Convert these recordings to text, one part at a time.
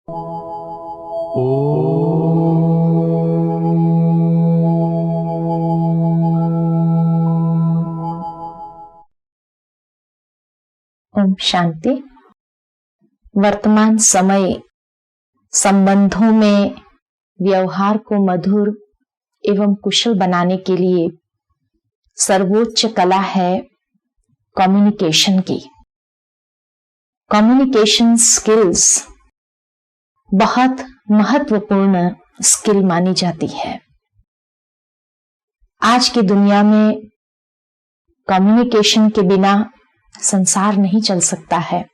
ओम शांति। वर्तमान समय संबंधों में व्यवहार को मधुर एवं कुशल बनाने के लिए सर्वोच्च कला है कम्युनिकेशन की। कम्युनिकेशन स्किल्स बहुत महत्वपूर्ण स्किल मानी जाती है। आज की दुनिया में कम्युनिकेशन के बिना संसार नहीं चल सकता है,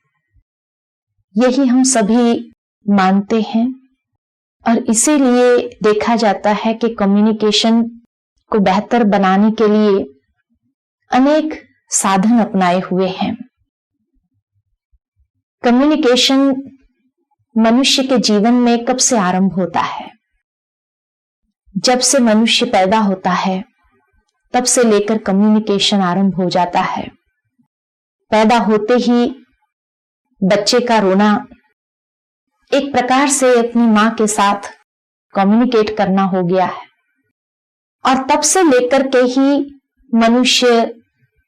यही हम सभी मानते हैं। और इसीलिए देखा जाता है कि कम्युनिकेशन को बेहतर बनाने के लिए अनेक साधन अपनाए हुए हैं। कम्युनिकेशन मनुष्य के जीवन में कब से आरंभ होता है? जब से मनुष्य पैदा होता है तब से लेकर कम्युनिकेशन आरंभ हो जाता है। पैदा होते ही बच्चे का रोना एक प्रकार से अपनी मां के साथ कम्युनिकेट करना हो गया है, और तब से लेकर के ही मनुष्य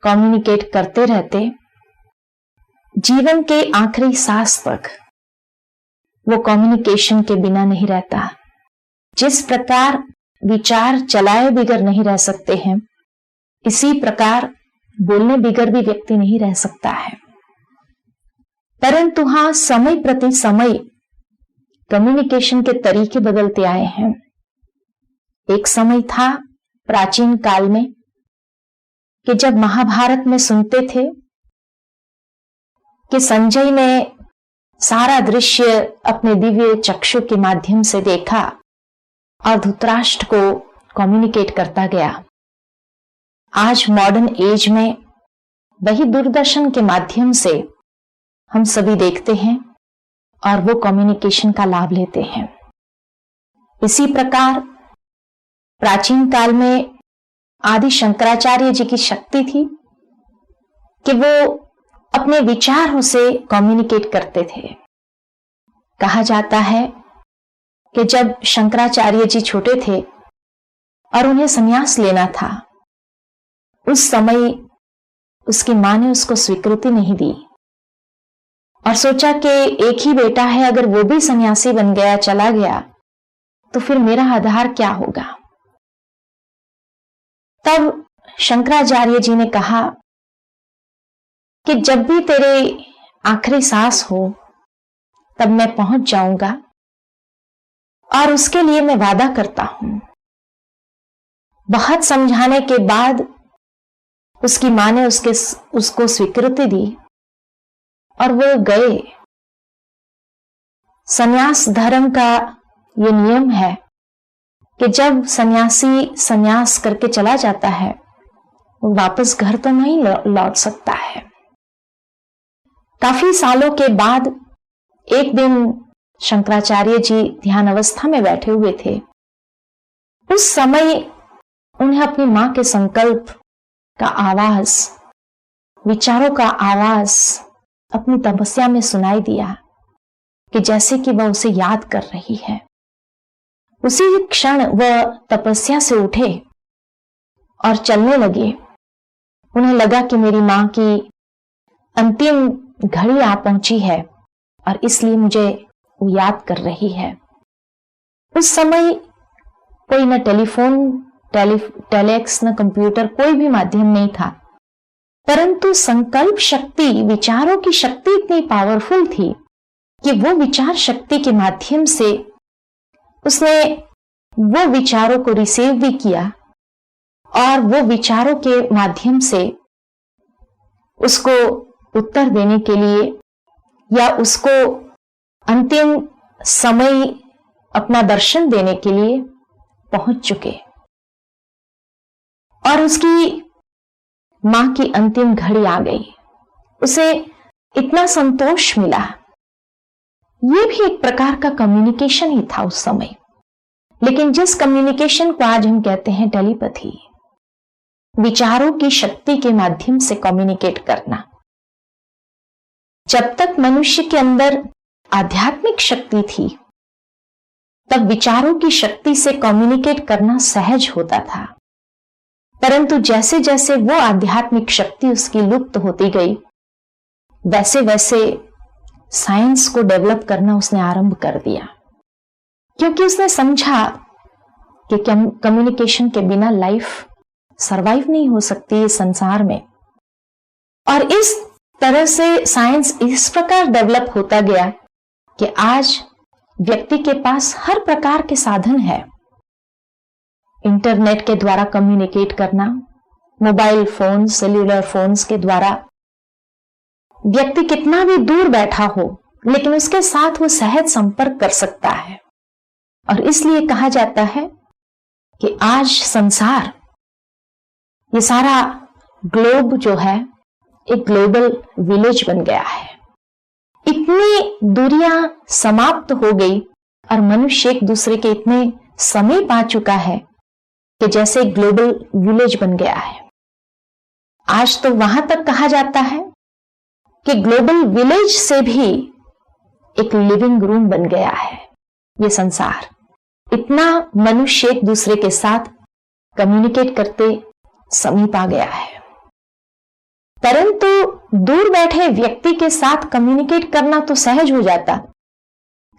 कम्युनिकेट करते रहते जीवन के आखिरी सांस तक वो कम्युनिकेशन के बिना नहीं रहता। जिस प्रकार विचार चलाए बिगर नहीं रह सकते हैं, इसी प्रकार बोलने बिगर भी व्यक्ति नहीं रह सकता है। परंतु हाँ, समय प्रति समय कम्युनिकेशन के तरीके बदलते आए हैं। एक समय था प्राचीन काल में कि जब महाभारत में सुनते थे कि संजय ने सारा दृश्य अपने दिव्य चक्षु के माध्यम से देखा और धृतराष्ट्र को कम्युनिकेट करता गया। आज मॉडर्न एज में वही दूरदर्शन के माध्यम से हम सभी देखते हैं और वो कम्युनिकेशन का लाभ लेते हैं। इसी प्रकार प्राचीन काल में आदि शंकराचार्य जी की शक्ति थी कि वो अपने विचारों से कम्युनिकेट करते थे। कहा जाता है कि जब शंकराचार्य जी छोटे थे और उन्हें संन्यास लेना था, उस समय उसकी मां ने उसको स्वीकृति नहीं दी और सोचा कि एक ही बेटा है, अगर वो भी सन्यासी बन गया, चला गया, तो फिर मेरा आधार क्या होगा। तब शंकराचार्य जी ने कहा कि जब भी तेरे आखिरी सांस हो तब मैं पहुंच जाऊंगा, और उसके लिए मैं वादा करता हूं। बहुत समझाने के बाद उसकी मां ने उसको स्वीकृति दी और वो गए। सन्यास धर्म का ये नियम है कि जब सन्यासी सन्यास करके चला जाता है, वो वापस घर तो नहीं लौट सकता है। काफी सालों के बाद एक दिन शंकराचार्य जी ध्यान अवस्था में बैठे हुए थे। उस समय उन्हें अपनी मां के संकल्प का आवाज, विचारों का आवाज अपनी तपस्या में सुनाई दिया कि जैसे कि वह उसे याद कर रही है। उसी क्षण वह तपस्या से उठे और चलने लगे। उन्हें लगा कि मेरी मां की अंतिम घड़ी आ पहुंची है और इसलिए मुझे वो याद कर रही है। उस समय कोई न टेलीफोन, टेलेक्स, न कंप्यूटर, कोई भी माध्यम नहीं था, परंतु संकल्प शक्ति, विचारों की शक्ति इतनी पावरफुल थी कि वो विचार शक्ति के माध्यम से उसने वो विचारों को रिसीव भी किया और वो विचारों के माध्यम से उसको उत्तर देने के लिए या उसको अंतिम समय अपना दर्शन देने के लिए पहुंच चुके। और उसकी मां की अंतिम घड़ी आ गई। उसे इतना संतोष मिला। यह भी एक प्रकार का कम्युनिकेशन ही था उस समय, लेकिन जिस कम्युनिकेशन को आज हम कहते हैं टेलीपैथी, विचारों की शक्ति के माध्यम से कम्युनिकेट करना। जब तक मनुष्य के अंदर आध्यात्मिक शक्ति थी, तब विचारों की शक्ति से कम्युनिकेट करना सहज होता था। परंतु जैसे जैसे वो आध्यात्मिक शक्ति उसकी लुप्त होती गई, वैसे वैसे साइंस को डेवलप करना उसने आरंभ कर दिया, क्योंकि उसने समझा कि कम्युनिकेशन के बिना लाइफ सरवाइव नहीं हो सकती इस संसार में। और इस तरह से साइंस इस प्रकार डेवलप होता गया कि आज व्यक्ति के पास हर प्रकार के साधन है। इंटरनेट के द्वारा कम्युनिकेट करना, मोबाइल फोन, सेल्यूलर फोन्स के द्वारा व्यक्ति कितना भी दूर बैठा हो, लेकिन उसके साथ वो सहज संपर्क कर सकता है। और इसलिए कहा जाता है कि आज संसार, ये सारा ग्लोब जो है, एक ग्लोबल विलेज बन गया है। इतनी दूरियां समाप्त हो गई और मनुष्य एक दूसरे के इतने समीप आ चुका है कि जैसे ग्लोबल विलेज बन गया है। आज तो वहां तक कहा जाता है कि ग्लोबल विलेज से भी एक लिविंग रूम बन गया है ये संसार। इतना मनुष्य एक दूसरे के साथ कम्युनिकेट करते समीप आ गया है। परंतु दूर बैठे व्यक्ति के साथ कम्युनिकेट करना तो सहज हो जाता,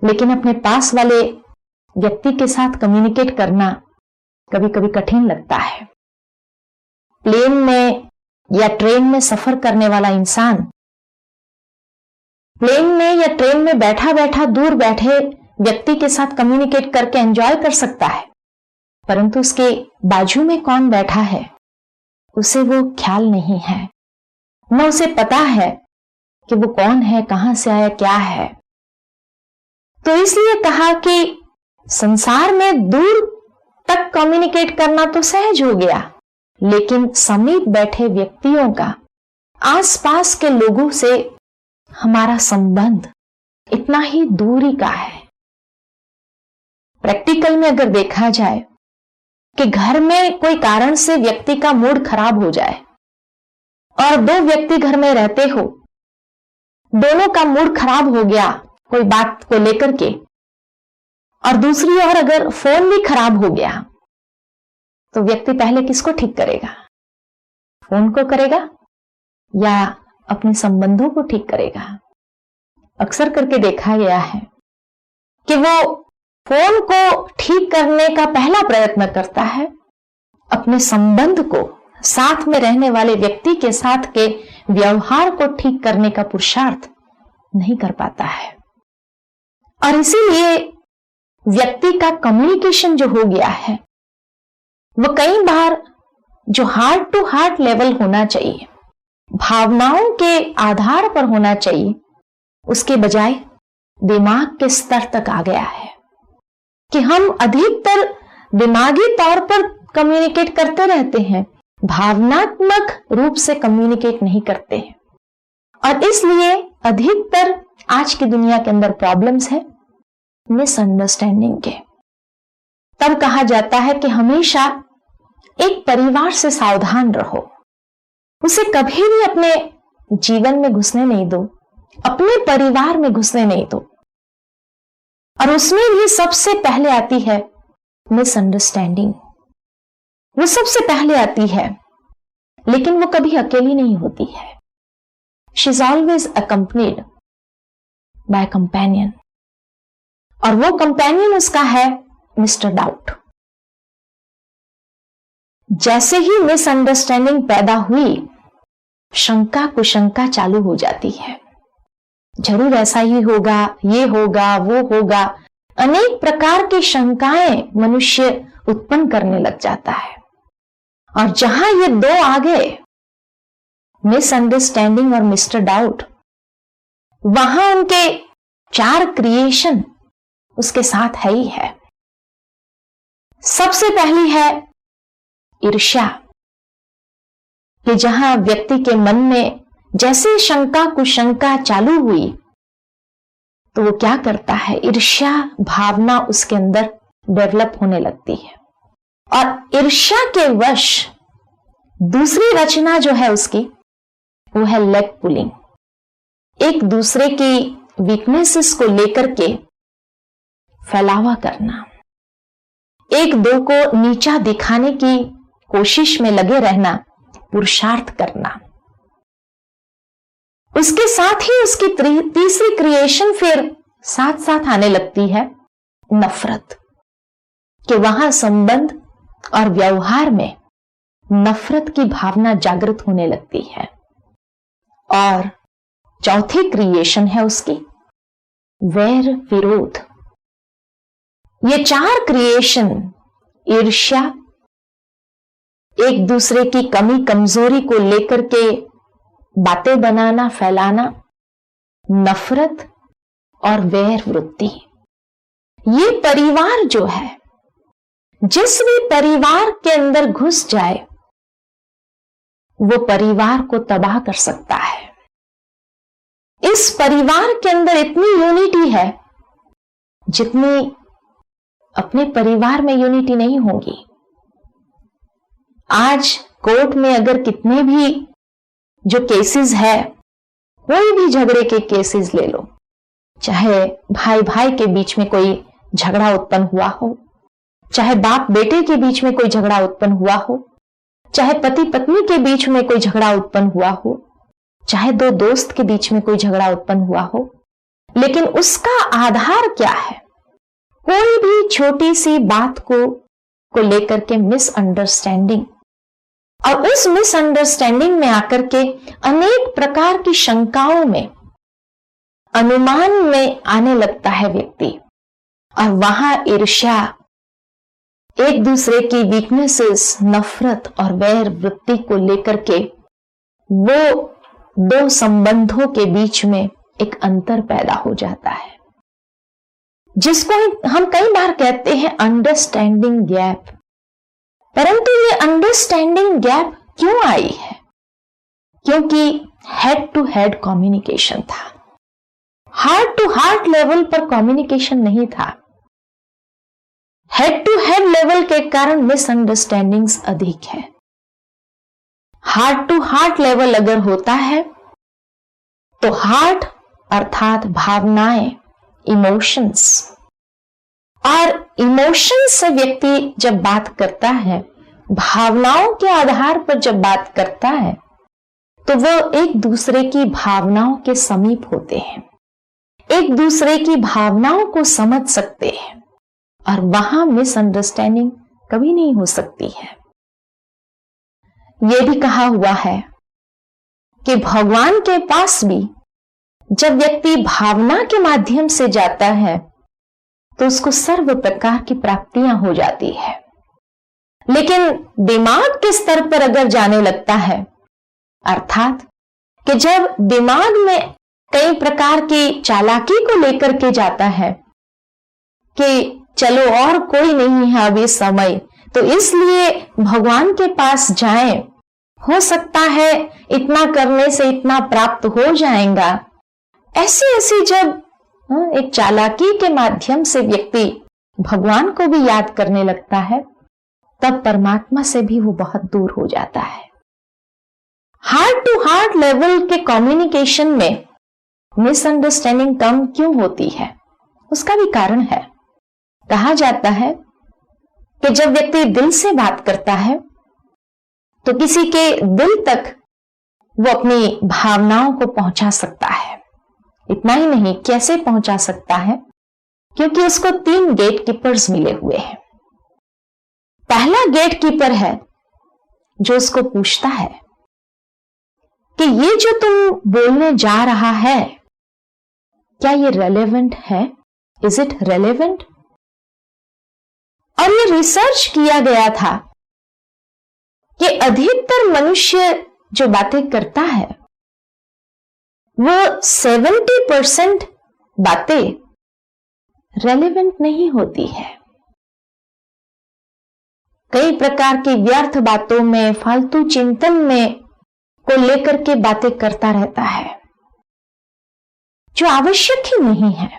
लेकिन अपने पास वाले व्यक्ति के साथ कम्युनिकेट करना कभी कभी कठिन लगता है। प्लेन में या ट्रेन में सफर करने वाला इंसान प्लेन में या ट्रेन में बैठा बैठा दूर बैठे व्यक्ति के साथ कम्युनिकेट करके एंजॉय कर सकता है, परंतु उसके बाजू में कौन बैठा है उसे वो ख्याल नहीं है, न उसे पता है कि वो कौन है, कहां से आया, क्या है। तो इसलिए कहा कि संसार में दूर तक कम्युनिकेट करना तो सहज हो गया, लेकिन समीप बैठे व्यक्तियों का, आसपास के लोगों से हमारा संबंध इतना ही दूरी का है। प्रैक्टिकल में अगर देखा जाए कि घर में कोई कारण से व्यक्ति का मूड खराब हो जाए और दो व्यक्ति घर में रहते हो, दोनों का मूड खराब हो गया कोई बात को लेकर के, और दूसरी ओर अगर फोन भी खराब हो गया, तो व्यक्ति पहले किसको ठीक करेगा? फोन को करेगा या अपने संबंधों को ठीक करेगा? अक्सर करके देखा गया है कि वो फोन को ठीक करने का पहला प्रयत्न करता है, अपने संबंध को, साथ में रहने वाले व्यक्ति के साथ के व्यवहार को ठीक करने का पुरुषार्थ नहीं कर पाता है। और इसीलिए व्यक्ति का कम्युनिकेशन जो हो गया है वो कई बार जो हार्ट टू हार्ट लेवल होना चाहिए, भावनाओं के आधार पर होना चाहिए, उसके बजाय दिमाग के स्तर तक आ गया है कि हम अधिकतर दिमागी तौर पर कम्युनिकेट करते रहते हैं, भावनात्मक रूप से कम्युनिकेट नहीं करते हैं। और इसलिए अधिकतर आज की दुनिया के अंदर प्रॉब्लम्स है मिसअंडरस्टैंडिंग के। तब कहा जाता है कि हमेशा एक परिवार से सावधान रहो, उसे कभी भी अपने जीवन में घुसने नहीं दो, अपने परिवार में घुसने नहीं दो। और उसमें भी सबसे पहले आती है मिसअंडरस्टैंडिंग, वो सबसे पहले आती है, लेकिन वो कभी अकेली नहीं होती है। She is always accompanied by companion, और वो कंपेनियन उसका है मिस्टर डाउट। जैसे ही मिसअंडरस्टैंडिंग पैदा हुई, शंका कुशंका चालू हो जाती है, जरूर ऐसा ही होगा, ये होगा, वो होगा, अनेक प्रकार की शंकाएं मनुष्य उत्पन्न करने लग जाता है। और जहां ये दो आ गए, मिसअंडरस्टैंडिंग और मिस्टर डाउट, वहां उनके चार क्रिएशन उसके साथ है ही है। सबसे पहली है ईर्ष्या, कि जहां व्यक्ति के मन में जैसे शंका कुशंका चालू हुई, तो वो क्या करता है, ईर्ष्या भावना उसके अंदर डेवलप होने लगती है। और ईर्ष्या के वश दूसरी रचना जो है उसकी, वो है लेग पुलिंग, एक दूसरे की वीकनेसेस को लेकर के फैलावा करना, एक दो को नीचा दिखाने की कोशिश में लगे रहना, पुरुषार्थ करना। उसके साथ ही उसकी तीसरी क्रिएशन फिर साथ साथ आने लगती है नफरत, कि वहां संबंध और व्यवहार में नफरत की भावना जागृत होने लगती है। और चौथी क्रिएशन है उसकी वैर विरोध। ये चार क्रिएशन, ईर्ष्या, एक दूसरे की कमी कमजोरी को लेकर के बातें बनाना, फैलाना, नफरत और वैर वृत्ति, ये परिवार जो है, जिस भी परिवार के अंदर घुस जाए वो परिवार को तबाह कर सकता है। इस परिवार के अंदर इतनी यूनिटी है जितनी अपने परिवार में यूनिटी नहीं होगी। आज कोर्ट में अगर कितने भी जो केसेस है, कोई भी झगड़े के केसेस ले लो, चाहे भाई भाई के बीच में कोई झगड़ा उत्पन्न हुआ हो, चाहे बाप बेटे के बीच में कोई झगड़ा उत्पन्न हुआ हो, चाहे पति पत्नी के बीच में कोई झगड़ा उत्पन्न हुआ हो, चाहे दो दोस्त के बीच में कोई झगड़ा उत्पन्न हुआ हो, लेकिन उसका आधार क्या है? कोई भी छोटी सी बात को लेकर के मिसअंडरस्टैंडिंग, और उस मिसअंडरस्टैंडिंग में आकर के अनेक प्रकार की शंकाओं में, अनुमान में आने लगता है व्यक्ति, और वहां ईर्ष्या, एक दूसरे की वीकनेसेस, नफरत और वैर वृत्ति को लेकर के वो दो संबंधों के बीच में एक अंतर पैदा हो जाता है, जिसको हम कई बार कहते हैं अंडरस्टैंडिंग गैप। परंतु ये अंडरस्टैंडिंग गैप क्यों आई है? क्योंकि हेड टू हेड कम्युनिकेशन था, हार्ट टू हार्ट लेवल पर कम्युनिकेशन नहीं था। हेड टू हेड लेवल के कारण मिसअंडरस्टैंडिंग्स अधिक है। हार्ट टू हार्ट लेवल अगर होता है तो हार्ट अर्थात भावनाएं, इमोशंस, और इमोशंस से व्यक्ति जब बात करता है, भावनाओं के आधार पर जब बात करता है, तो वो एक दूसरे की भावनाओं के समीप होते हैं, एक दूसरे की भावनाओं को समझ सकते हैं, और वहां मिसअंडरस्टैंडिंग कभी नहीं हो सकती है। यह भी कहा हुआ है कि भगवान के पास भी जब व्यक्ति भावना के माध्यम से जाता है तो उसको सर्व प्रकार की प्राप्तियां हो जाती है, लेकिन दिमाग के स्तर पर अगर जाने लगता है, अर्थात कि जब दिमाग में कई प्रकार की चालाकी को लेकर के जाता है कि चलो और कोई नहीं है अभी समय, तो इसलिए भगवान के पास जाएं, हो सकता है इतना करने से इतना प्राप्त हो जाएगा, ऐसी जब एक चालाकी के माध्यम से व्यक्ति भगवान को भी याद करने लगता है, तब परमात्मा से भी वो बहुत दूर हो जाता है। हार्ट टू हार्ट लेवल के कम्युनिकेशन में मिसअंडरस्टैंडिंग कम क्यों होती है? उसका भी कारण है। कहा जाता है कि जब व्यक्ति दिल से बात करता है तो किसी के दिल तक वो अपनी भावनाओं को पहुंचा सकता है। इतना ही नहीं, कैसे पहुंचा सकता है? क्योंकि उसको 3 गेट कीपर्स मिले हुए हैं। पहला गेट कीपर है जो उसको पूछता है कि ये जो तुम बोलने जा रहा है, क्या ये रेलेवेंट है? Is it relevant? और ये रिसर्च किया गया था कि अधिकतर मनुष्य जो बातें करता है वो 70% बातें रेलेवेंट नहीं होती है। कई प्रकार की व्यर्थ बातों में, फालतू चिंतन में को लेकर के बातें करता रहता है जो आवश्यक ही नहीं है।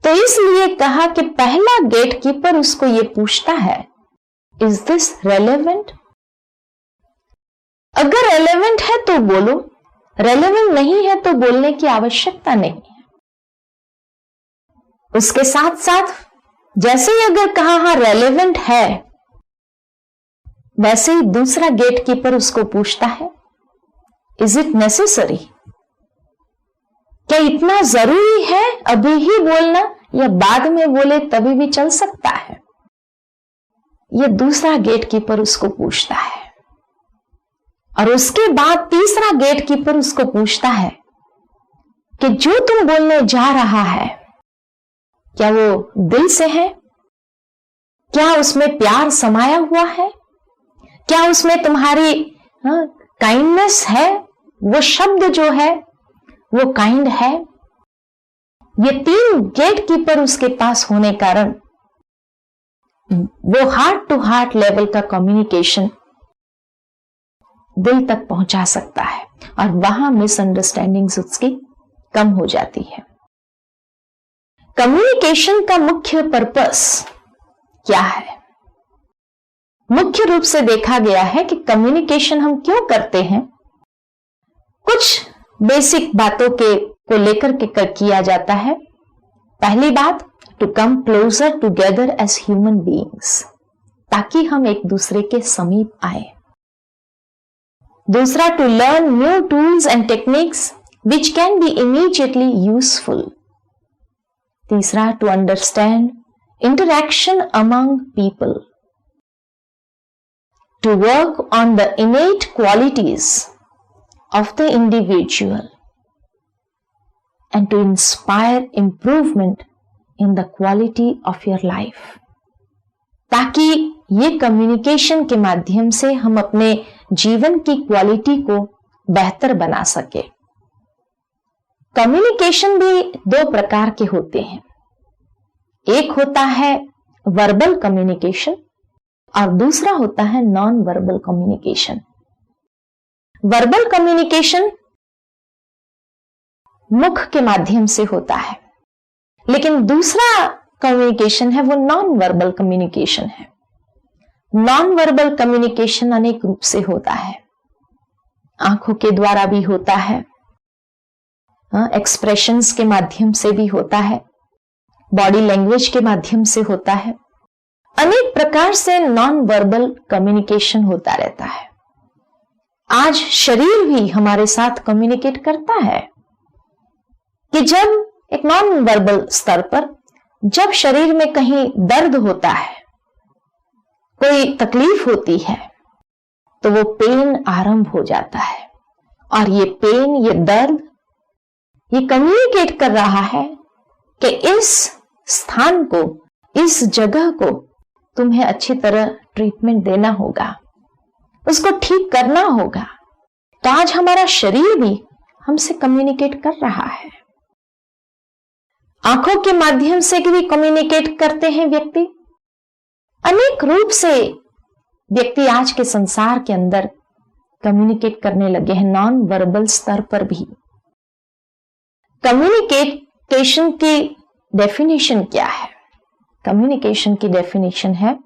तो इसलिए कहा कि पहला गेट कीपर उसको ये पूछता है, इज दिस रेलेवेंट? अगर रेलेवेंट है तो बोलो, रेलेवेंट नहीं है तो बोलने की आवश्यकता नहीं है। उसके साथ साथ जैसे ही अगर कहा हाँ रेलेवेंट है, वैसे ही दूसरा गेट कीपर उसको पूछता है, इज इट नेसेसरी? क्या इतना जरूरी है अभी ही बोलना, या बाद में बोले तभी भी चल सकता है? ये दूसरा गेट कीपर उसको पूछता है। और उसके बाद तीसरा गेट कीपर उसको पूछता है कि जो तुम बोलने जा रहा है, क्या वो दिल से है? क्या उसमें प्यार समाया हुआ है? क्या उसमें तुम्हारी काइंडनेस है? वो शब्द जो है वो काइंड है? ये 3 गेट कीपर उसके पास होने कारण वो हार्ट टू हार्ट लेवल का कम्युनिकेशन दिल तक पहुंचा सकता है, और वहां मिसअंडरस्टैंडिंग्स उसकी कम हो जाती है। कम्युनिकेशन का मुख्य पर्पस क्या है? मुख्य रूप से देखा गया है कि कम्युनिकेशन हम क्यों करते हैं। कुछ बेसिक बातों को लेकर के किया जाता है। पहली बात, to come closer together as human beings, ताकि हम एक दूसरे के समीप आए। दूसरा, to learn new tools and techniques which can be immediately useful. तीसरा, to understand interaction among people, to work on the innate qualities of the individual and to inspire improvement in the quality of your life, ताकि ये communication के माध्यम से हम अपने जीवन की क्वालिटी को बेहतर बना सके। कम्युनिकेशन भी 2 प्रकार के होते हैं। एक होता है वर्बल कम्युनिकेशन और दूसरा होता है non verbal communication. Verbal communication मुख के माध्यम से होता है, लेकिन दूसरा कम्युनिकेशन है वो नॉन वर्बल कम्युनिकेशन है। नॉन वर्बल कम्युनिकेशन अनेक रूप से होता है। आंखों के द्वारा भी होता है, एक्सप्रेशंस के माध्यम से भी होता है, बॉडी लैंग्वेज के माध्यम से होता है। अनेक प्रकार से नॉन वर्बल कम्युनिकेशन होता रहता है। आज शरीर भी हमारे साथ कम्युनिकेट करता है कि जब एक नॉन वर्बल स्तर पर जब शरीर में कहीं दर्द होता है, कोई तकलीफ होती है, तो वो पेन आरंभ हो जाता है। और ये पेन, ये दर्द, ये कम्युनिकेट कर रहा है कि इस स्थान को, इस जगह को तुम्हें अच्छी तरह ट्रीटमेंट देना होगा, उसको ठीक करना होगा। तो आज हमारा शरीर भी हमसे कम्युनिकेट कर रहा है। आंखों के माध्यम से भी कम्युनिकेट करते हैं व्यक्ति। अनेक रूप से व्यक्ति आज के संसार के अंदर कम्युनिकेट करने लगे हैं, नॉन वर्बल स्तर पर भी। कम्युनिकेशन की डेफिनेशन क्या है? कम्युनिकेशन की डेफिनेशन है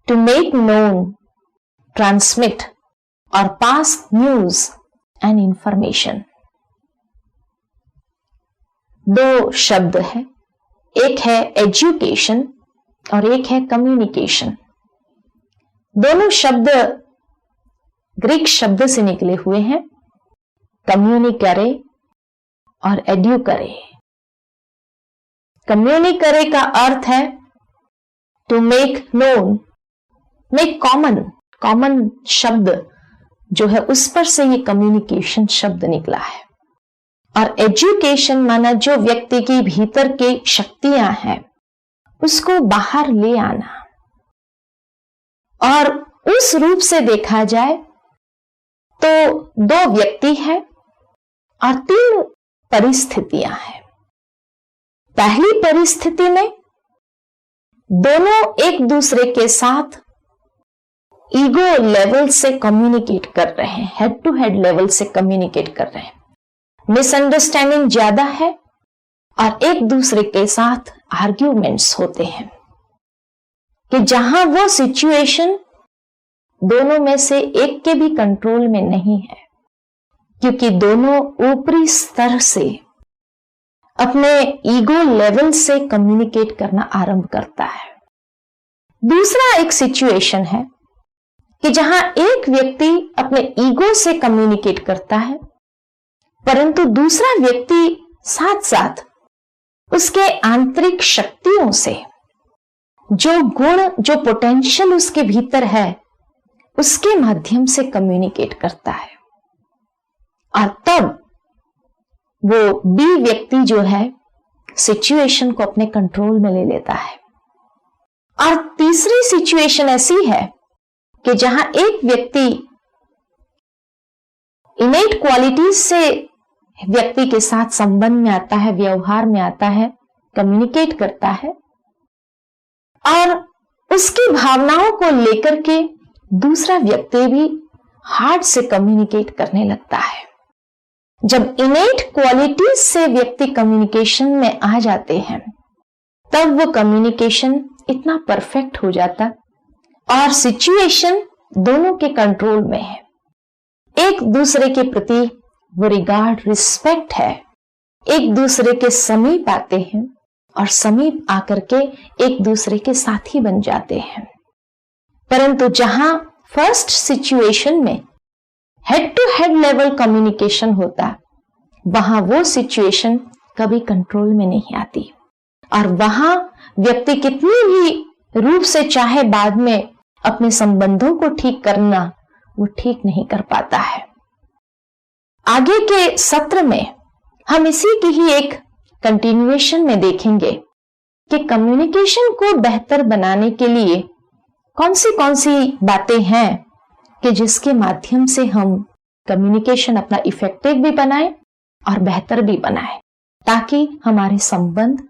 टू मेक नोन, ट्रांसमिट और पास न्यूज एंड इंफॉर्मेशन। 2 शब्द है, एक है एजुकेशन और एक है कम्युनिकेशन। दोनों शब्द ग्रीक शब्द से निकले हुए हैं, कम्युनिकरे और एड्यूकरे। कम्युनिकरे का अर्थ है to make known, make common शब्द जो है उस पर से ये कम्युनिकेशन शब्द निकला है। और एजुकेशन माना जो व्यक्ति की भीतर की शक्तियां हैं उसको बाहर ले आना। और उस रूप से देखा जाए तो 2 व्यक्ति हैं और 3 परिस्थितियां हैं। पहली परिस्थिति में दोनों एक दूसरे के साथ ईगो लेवल से कम्युनिकेट कर रहे हैं, हेड टू हेड लेवल से कम्युनिकेट कर रहे हैं। मिसअंडरस्टैंडिंग ज्यादा है और एक दूसरे के साथ आर्ग्यूमेंट्स होते हैं कि जहां वो सिचुएशन दोनों में से एक के भी कंट्रोल में नहीं है, क्योंकि दोनों ऊपरी स्तर से अपने ईगो लेवल से कम्युनिकेट करना आरंभ करता है। दूसरा एक सिचुएशन है कि जहां एक व्यक्ति अपने ईगो से कम्युनिकेट करता है, परंतु दूसरा व्यक्ति साथ साथ उसके आंतरिक शक्तियों से, जो गुण, जो पोटेंशियल उसके भीतर है, उसके माध्यम से कम्युनिकेट करता है। और तब वो बी व्यक्ति जो है सिचुएशन को अपने कंट्रोल में ले लेता है। और तीसरी सिचुएशन ऐसी है कि जहां एक व्यक्ति इनेट क्वालिटीज से व्यक्ति के साथ संबंध में आता है, व्यवहार में आता है, कम्युनिकेट करता है और उसकी भावनाओं को लेकर के दूसरा व्यक्ति भी हार्ट से कम्युनिकेट करने लगता है। जब इनेट क्वालिटीज से व्यक्ति कम्युनिकेशन में आ जाते हैं, तब वो कम्युनिकेशन इतना परफेक्ट हो जाता और सिचुएशन दोनों के कंट्रोल में है। एक दूसरे के प्रति वो रिगार्ड, रिस्पेक्ट है, एक दूसरे के समीप आते हैं और समीप आकर के एक दूसरे के साथी बन जाते हैं। परंतु जहां फर्स्ट सिचुएशन में head to head level communication होता, वहां वो सिचुएशन कभी कंट्रोल में नहीं आती और वहां व्यक्ति कितनी भी रूप से चाहे बाद में अपने संबंधों को ठीक करना, वो ठीक नहीं कर पाता है। आगे के सत्र में हम इसी की ही एक कंटिन्यूएशन में देखेंगे कि कम्युनिकेशन को बेहतर बनाने के लिए कौन सी बातें हैं कि जिसके माध्यम से हम कम्युनिकेशन अपना इफेक्टिव भी बनाएं और बेहतर भी बनाएं, ताकि हमारे संबंध,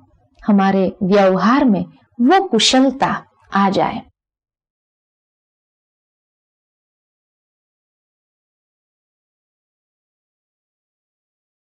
हमारे व्यवहार में वो कुशलता आ जाए।